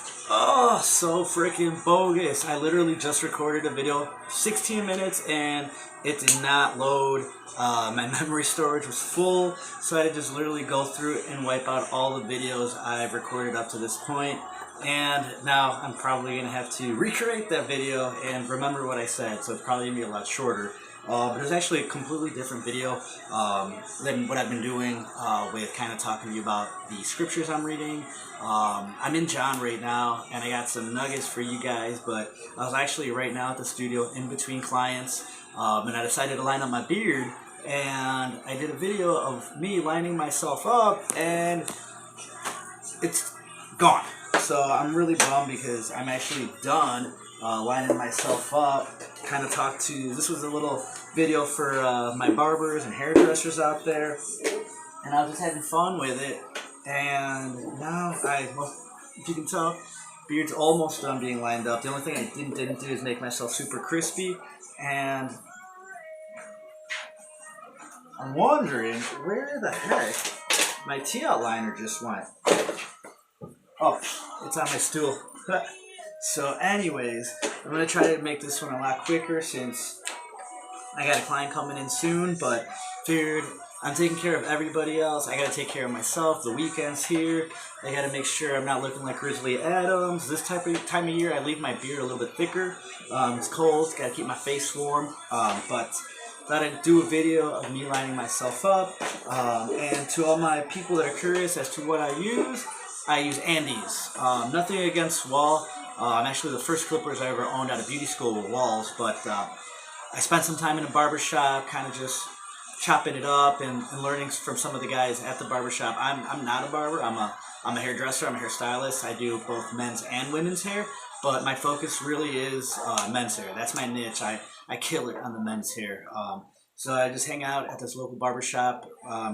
Oh, so freaking bogus. I literally just recorded a video, 16 minutes, and it did not load. My memory storage was full, so I had to just literally go through and wipe out all the videos I've recorded up to this point. And now I'm probably going to have to recreate that video and remember what I said, so it's probably going to be a lot shorter. But it was actually a completely different video than what I've been doing with kind of talking to you about the scriptures I'm reading. I'm in John right now, and I got some nuggets for you guys, but I was actually right now at the studio in between clients, and I decided to line up my beard, and I did a video of me lining myself up, and it's gone. So I'm really bummed because I'm actually done lining myself up. Kind of talked to, this was a little video for my barbers and hairdressers out there, and I was just having fun with it. And now well, if you can tell, beard's almost done being lined up. The only thing I didn't do is make myself super crispy, and I'm wondering where the heck my T-out liner just went. Oh, it's on my stool. So anyways, I'm going to try to make this one a lot quicker since I got a client coming in soon, but figured I'm taking care of everybody else. I got to take care of myself. The weekend's here. I got to make sure I'm not looking like Grizzly Adams. This time of year, I leave my beard a little bit thicker. It's cold. Got to keep my face warm. But thought I'd do a video of me lining myself up. And to all my people that are curious as to what I use Andes. Nothing against Wall. I'm actually the first clippers I ever owned at a beauty school with Walls, but I spent some time in a barber shop, kind of just chopping it up and learning from some of the guys at the barber shop. I'm not a barber. I'm a hairdresser. I'm a hairstylist. I do both men's and women's hair, but my focus really is men's hair. That's my niche. I kill it on the men's hair. So I just hang out at this local barbershop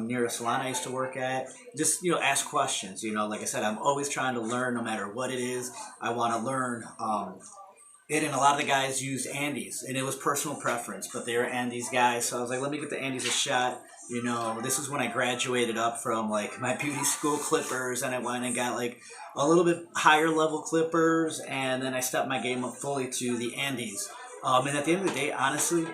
near a salon I used to work at. Just, ask questions. Like I said, I'm always trying to learn no matter what it is. I want to learn it, and a lot of the guys used Andes, and it was personal preference, but they were Andes guys. So I was like, let me get the Andes a shot. This is when I graduated up from like my beauty school clippers, and I went and got like a little bit higher level clippers, and then I stepped my game up fully to the Andes. And at the end of the day, honestly,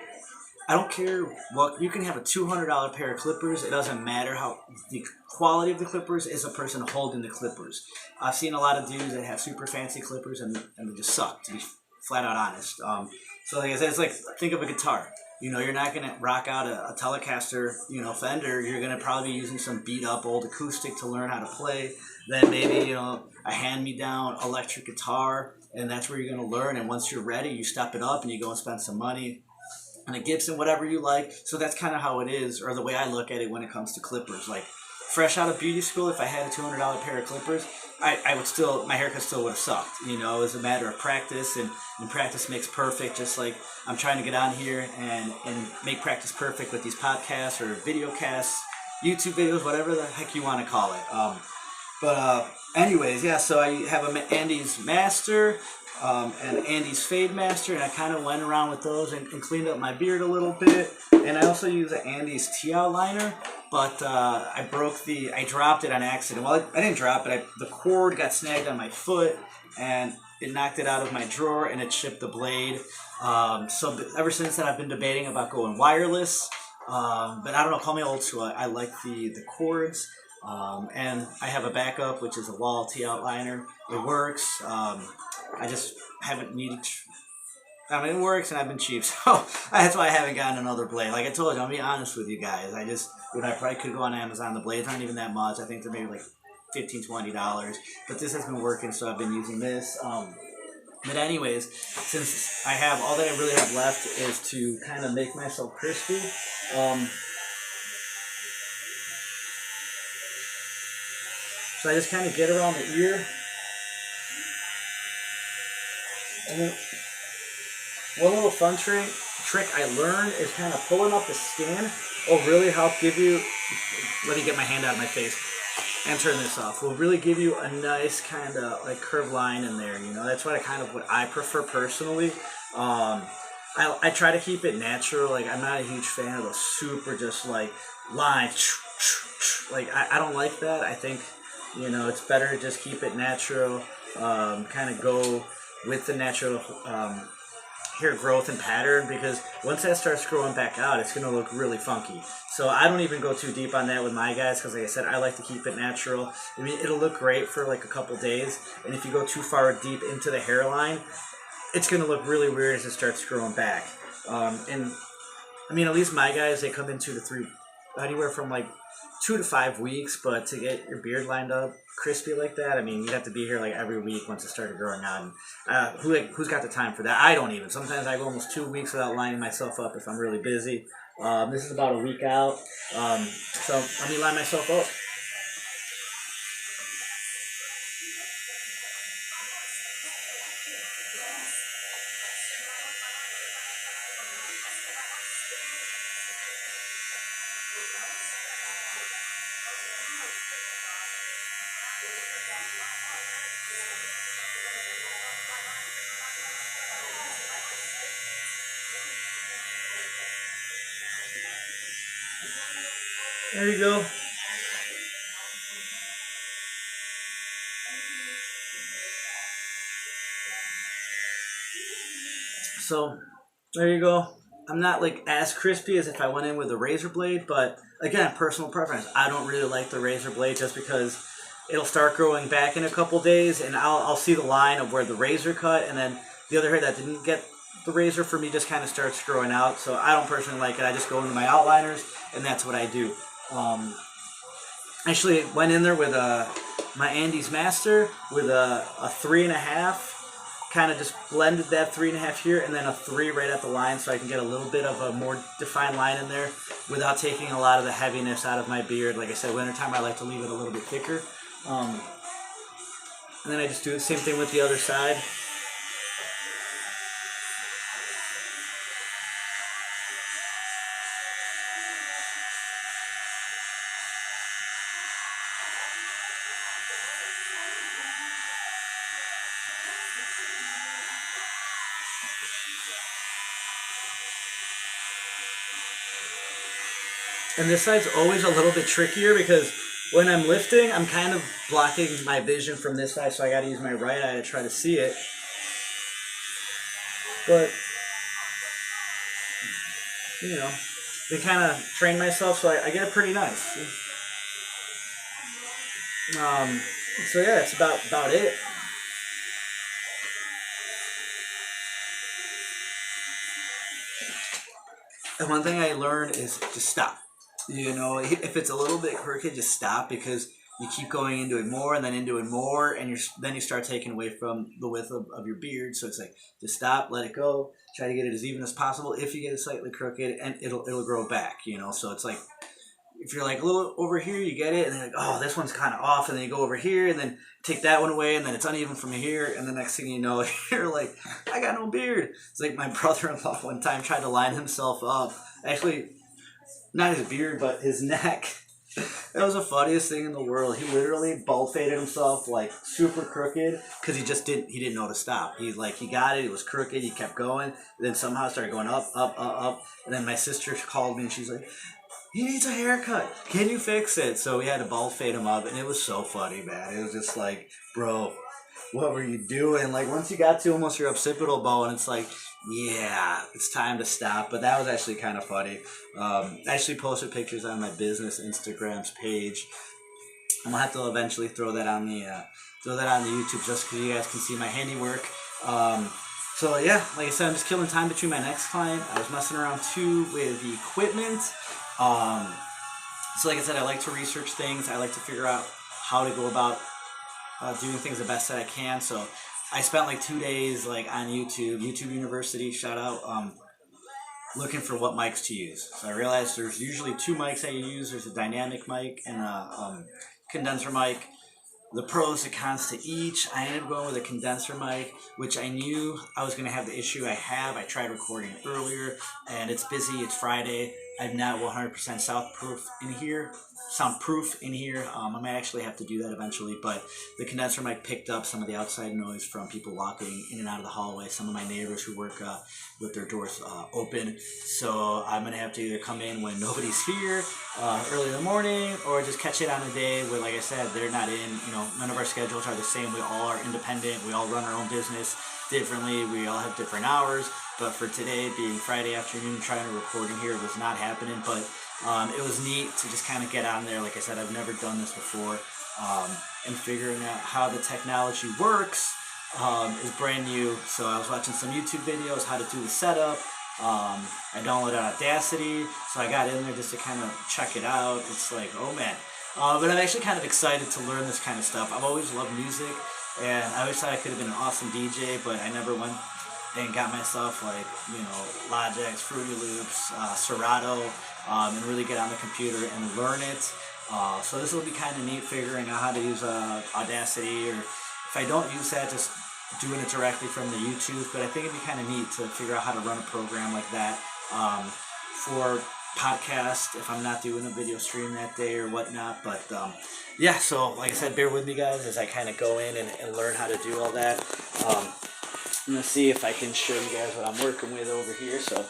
I don't care what, you can have a $200 pair of clippers. It doesn't matter how the quality of the clippers is a person holding the clippers. I've seen a lot of dudes that have super fancy clippers and they just suck, to be flat out honest. So like I said, it's like, think of a guitar. You're not going to rock out a Telecaster, Fender. You're going to probably be using some beat up old acoustic to learn how to play. Then maybe, a hand-me-down electric guitar, and that's where you're going to learn. And once you're ready, you step it up and you go and spend some money and a Gibson, whatever you like. So that's kind of how it is, or the way I look at it when it comes to clippers. Like, fresh out of beauty school, if I had a $200 pair of clippers, I would still, my haircut still would have sucked. It was a matter of practice, and practice makes perfect. Just like I'm trying to get on here and make practice perfect with these podcasts or video casts, YouTube videos, whatever the heck you want to call it. Anyways, yeah, so I have an Andes Master and Andes Fade Master, and I kind of went around with those and cleaned up my beard a little bit. And I also use an Andes T-out liner, but I dropped it on accident. Well, I didn't drop it. The cord got snagged on my foot, and it knocked it out of my drawer, and it chipped the blade. So ever since then, I've been debating about going wireless. But I don't know, call me old school. I like the cords. And I have a backup, which is a Wall T-out liner. It works. I just haven't needed. It works, and I've been cheap, so that's why I haven't gotten another blade. Like I told you, I'll be honest with you guys. I probably could go on Amazon. The blades aren't even that much. I think they're maybe like $15-$20. But this has been working, so I've been using this. But anyways, since I have all that I really have left is to kind of make myself crispy. So I just kind of get around the ear. And then one little fun trick I learned is kind of pulling up the skin will really help give you, let me get my hand out of my face and turn this off, will really give you a nice kind of like curved line in there. That's what I prefer personally. I try to keep it natural. Like, I'm not a huge fan of those super just like lines. Like, I don't like that. I think, it's better to just keep it natural. kind of go with the natural hair growth and pattern, because once that starts growing back out, it's going to look really funky. So I don't even go too deep on that with my guys, because like I said, I like to keep it natural. I mean, it'll look great for like a couple days, and if you go too far deep into the hairline, it's going to look really weird as it starts growing back. And I mean, at least my guys, they come in 2 to 3, anywhere from like 2 to 5 weeks, but to get your beard lined up crispy like that, I mean, you'd have to be here like every week once it started growing out. And who's got the time for that? I don't even. Sometimes I go almost 2 weeks without lining myself up if I'm really busy. This is about a week out, so let me line myself up. There you go. So there you go. I'm not like as crispy as if I went in with a razor blade, but again, personal preference. I don't really like the razor blade just because it'll start growing back in a couple days, and I'll see the line of where the razor cut, and then the other hair that didn't get the razor for me just kind of starts growing out. So I don't personally like it. I just go into my outliners, and that's what I do. Actually went in there with my Andes Master with a 3.5. Kind of just blended that 3.5 here, and then a 3 right at the line, so I can get a little bit of a more defined line in there without taking a lot of the heaviness out of my beard. Like I said, wintertime I like to leave it a little bit thicker. And then I just do the same thing with the other side. And this side's always a little bit trickier because when I'm lifting, I'm kind of blocking my vision from this side, so I gotta use my right eye to try to see it. But, you know, they kind of train myself, so I get it pretty nice. So yeah, that's about it. And one thing I learned is to stop. You know, if it's a little bit crooked, just stop, because you keep going into it more and then into it more, and then you start taking away from the width of your beard. So it's like, just stop, let it go, try to get it as even as possible. If you get it slightly crooked, and it'll grow back, you know. So it's like, if you're like a little over here, you get it, and then like, oh, this one's kind of off, and then you go over here, and then take that one away, and then it's uneven from here, and the next thing you know, you're like, I got no beard. It's like my brother-in-law one time tried to line himself up. Actually, not his beard, but his neck. That was the funniest thing in the world. He literally bald faded himself like super crooked because he didn't know to stop. He got it. It was crooked. He kept going. And then somehow it started going up, up, up, up. And then my sister called me and she's like, he needs a haircut. Can you fix it? So we had to bald fade him up, and it was so funny, man. It was just like, bro, what were you doing? Like, once you got to almost your occipital bone, it's like, yeah, it's time to stop. But that was actually kind of funny. I actually posted pictures on my business Instagram's page. I'm gonna have to eventually throw that on the YouTube, just because you guys can see my handiwork. So yeah, like I said, I'm just killing time between my next client. I was messing around too with the equipment. So like I said, I like to research things. I like to figure out how to go about doing things the best that I can. So I spent like 2 days like on YouTube University, shout out, looking for what mics to use. So I realized there's usually 2 mics that you use. There's a dynamic mic and a condenser mic. The pros and cons to each. I ended up going with a condenser mic, which I knew I was going to have the issue I have. I tried recording earlier, and it's busy. It's Friday. I'm not 100% soundproof in here. I might actually have to do that eventually, but the condenser mic picked up some of the outside noise from people walking in and out of the hallway. Some of my neighbors who work with their doors open. So I'm going to have to either come in when nobody's here early in the morning, or just catch it on a day where, like I said, they're not in. None of our schedules are the same. We all are independent. We all run our own business differently. We all have different hours. But for today, being Friday afternoon, trying to record in here was not happening. But it was neat to just kind of get on there. Like I said, I've never done this before. And figuring out how the technology works is brand new. So I was watching some YouTube videos, how to do the setup. I downloaded Audacity, so I got in there just to kind of check it out. It's like, oh man. But I'm actually kind of excited to learn this kind of stuff. I've always loved music, and I always thought I could have been an awesome DJ, but I never went and got myself like, Logic's, Fruity Loops, Serato, and really get on the computer and learn it. So this will be kind of neat, figuring out how to use Audacity, or if I don't use that, just doing it directly from the YouTube. But I think it'd be kind of neat to figure out how to run a program like that for podcast if I'm not doing a video stream that day or whatnot. But yeah, so like I said, bear with me guys as I kind of go in and learn how to do all that. I'm going to see if I can show you guys what I'm working with over here. So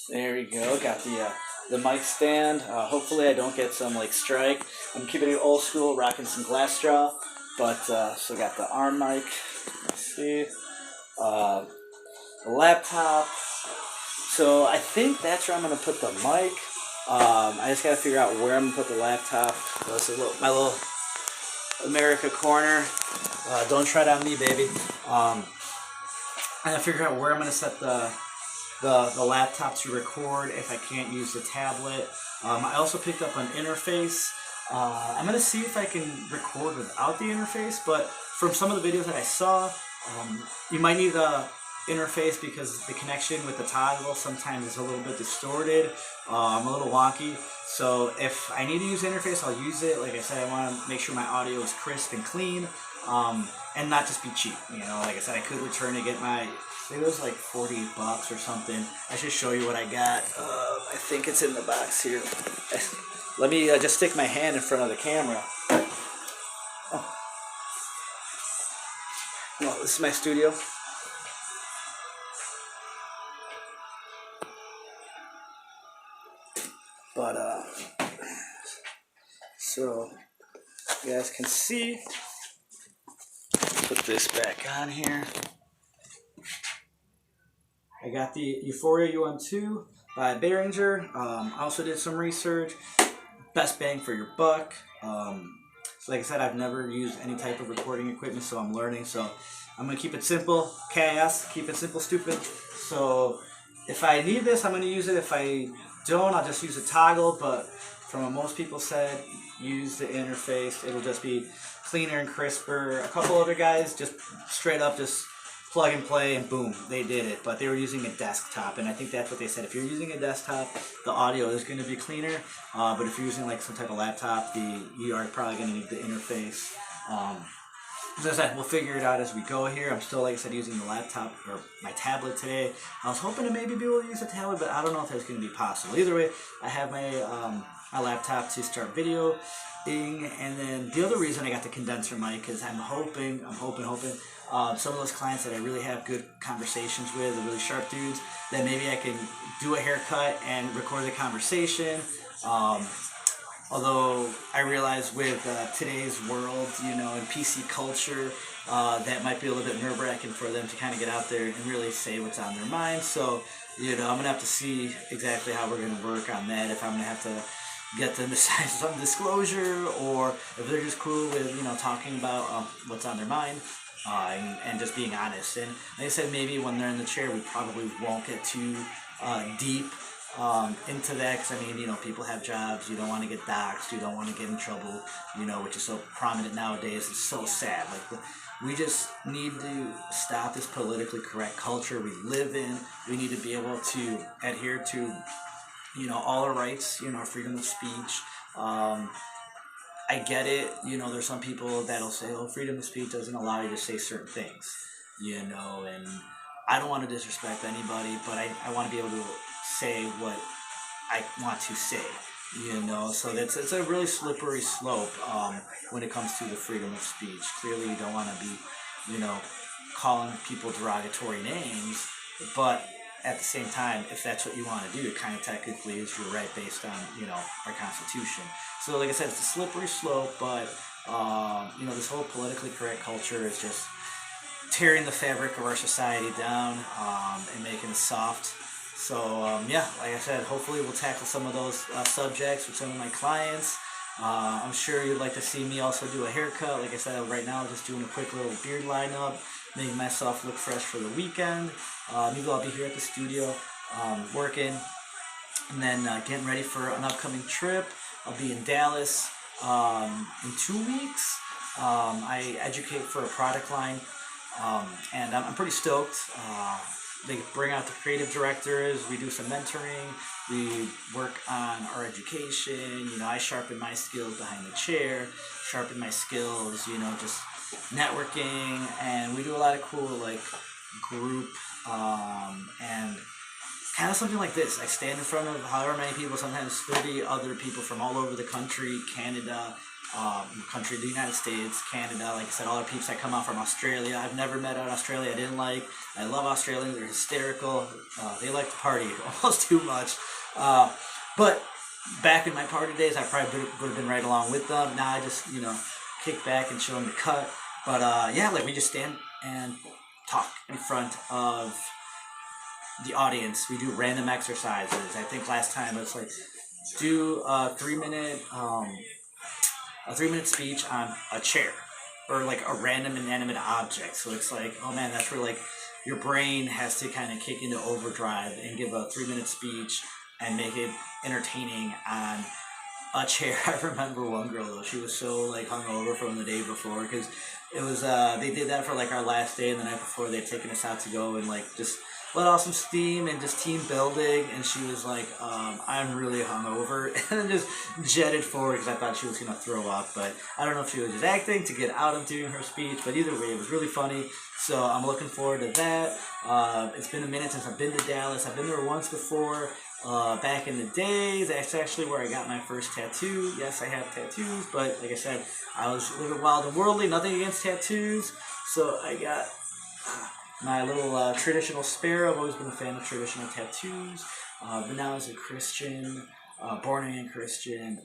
there we go. Got the mic stand. Hopefully I don't get some like strike. I'm keeping it old school, rocking some glass straw. But so got the arm mic. Let's see. The laptop. So I think that's where I'm going to put the mic. I just got to figure out where I'm going to put the laptop. This is my little America corner. Don't try it on me, baby. I gotta figure out where I'm gonna set the laptop to record if I can't use the tablet. I also picked up an interface. I'm gonna see if I can record without the interface, but from some of the videos that I saw, you might need the interface because the connection with the toggle sometimes is a little bit distorted. I'm a little wonky. So if I need to use the interface, I'll use it. Like I said, I want to make sure my audio is crisp and clean, and not just be cheap. Like I said, I could return to get my, I think it was like $40 or something. I should show you what I got. I think it's in the box here. Let me just stick my hand in front of the camera. Oh. Well, this is my studio. But so you guys can see, put this back on here. I got the Euphoria UM2 by Behringer. I also did some research. Best bang for your buck. So like I said, I've never used any type of recording equipment, so I'm learning. So I'm gonna keep it simple. KS, keep it simple, stupid. So if I need this, I'm gonna use it. If I don't, I'll just use a toggle. But from what most people said, use the interface. It'll just be cleaner and crisper. A couple other guys just straight up just plug and play and boom, they did it. But they were using a desktop, and I think that's what they said. If you're using a desktop, the audio is going to be cleaner. But if you're using like some type of laptop, you are probably going to need the interface. As I said, we'll figure it out as we go here. I'm still, like I said, using the laptop or my tablet today. I was hoping to maybe be able to use a tablet, but I don't know if that's going to be possible. Either way, I have my my laptop to start videoing, and then the other reason I got the condenser mic is I'm hoping some of those clients that I really have good conversations with, the really sharp dudes, that maybe I can do a haircut and record the conversation. Although I realize with today's world, and PC culture, that might be a little bit nerve-wracking for them to kind of get out there and really say what's on their mind. So, I'm going to have to see exactly how we're going to work on that, if I'm going to have to get them to sign some disclosure, or if they're just cool with, talking about what's on their mind. And just being honest. And like I said, maybe when they're in the chair, we probably won't get too deep into that, because people have jobs. You don't want to get doxxed, you don't want to get in trouble, which is so prominent nowadays. It's so sad. We just need to stop this politically correct culture we live in. We need to be able to adhere to all our rights, our freedom of speech. I get it, there's some people that'll say, freedom of speech doesn't allow you to say certain things, and I don't want to disrespect anybody, but I want to be able to say what I want to say. So it's a really slippery slope when it comes to the freedom of speech. Clearly, you don't want to be, you know, calling people derogatory names, but at the same time, if that's what you want to do, it kind of technically is your right based on, our Constitution. So, like I said, it's a slippery slope, but this whole politically correct culture is just tearing the fabric of our society down and making it soft. So yeah, like I said, hopefully we'll tackle some of those subjects with some of my clients. I'm sure you'd like to see me also do a haircut. Like I said, right now I'm just doing a quick little beard lineup, making myself look fresh for the weekend. Maybe I'll be here at the studio working, and then getting ready for an upcoming trip. I'll be in Dallas in 2 weeks. I educate for a product line, and I'm pretty stoked. They bring out the creative directors. We do some mentoring. We work on our education. I sharpen my skills behind the chair, sharpen my skills, just networking. And we do a lot of cool, like, group and kind of something like this. I stand in front of however many people, sometimes 30 other people from all over the country, Canada, the United States, Canada. Like I said, all our peeps that come out from Australia. I've never met out Australia I didn't like. I love Australians. They're hysterical. They like to party almost too much. But back in my party days, I probably would have been right along with them. Now I just, kick back and show them the cut. But yeah, like, we just stand and talk in front of the audience. We do random exercises. I think last time it was like do a 3-minute speech on a chair or like a random inanimate object. So it's like, oh man, that's where like your brain has to kind of kick into overdrive and give a 3-minute speech and make it entertaining on a chair. I remember one girl though, she was so like hungover from the day before, because it was they did that for like our last day, and the night before they'd taken us out to go and like just let off some steam and just team building, and she was like, I'm really hungover, and then just jetted forward because I thought she was gonna throw up, but I don't know if she was just acting to get out of doing her speech, but either way, it was really funny. So I'm looking forward to that. It's been a minute since I've been to Dallas. I've been there once before. Back in the days, that's actually where I got my first tattoo. Yes, I have tattoos, but like I said, I was living wild and worldly, nothing against tattoos. So I got my little traditional sparrow. I've always been a fan of traditional tattoos. But now as a Christian, born again Christian,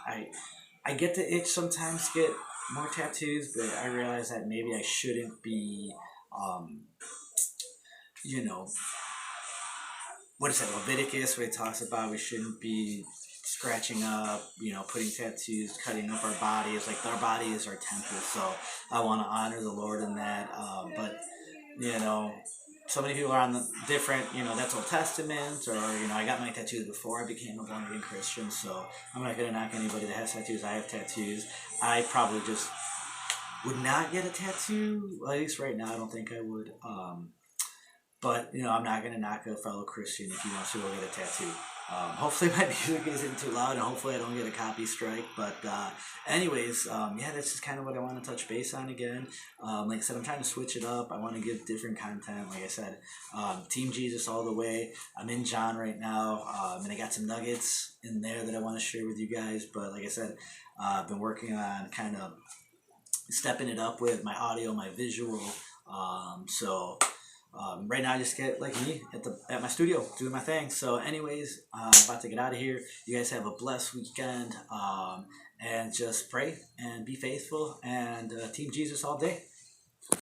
I get the itch sometimes to get more tattoos, but I realize that maybe I shouldn't be, you know, what is that, Leviticus, where it talks about we shouldn't be scratching up, putting tattoos, cutting up our bodies. Like, our body is our temple, so I want to honor the Lord in that. But, so many people are on the different, that's Old Testament, or, I got my tattoos before I became a born-again Christian, so I'm not going to knock anybody that has tattoos. I have tattoos. I probably just would not get a tattoo, at least right now. I don't think I would. But, I'm not going to knock a fellow Christian if he wants to go get a tattoo. Hopefully my music isn't too loud, and hopefully I don't get a copy strike. But anyways, yeah, that's just kind of what I want to touch base on again. Like I said, I'm trying to switch it up. I want to give different content. Like I said, Team Jesus all the way. I'm in John right now, and I got some nuggets in there that I want to share with you guys. But like I said, I've been working on kind of stepping it up with my audio, my visual. Right now I just get like me at my studio doing my thing. So anyways, I'm about to get out of here. You guys have a blessed weekend, and just pray and be faithful, and Team Jesus all day.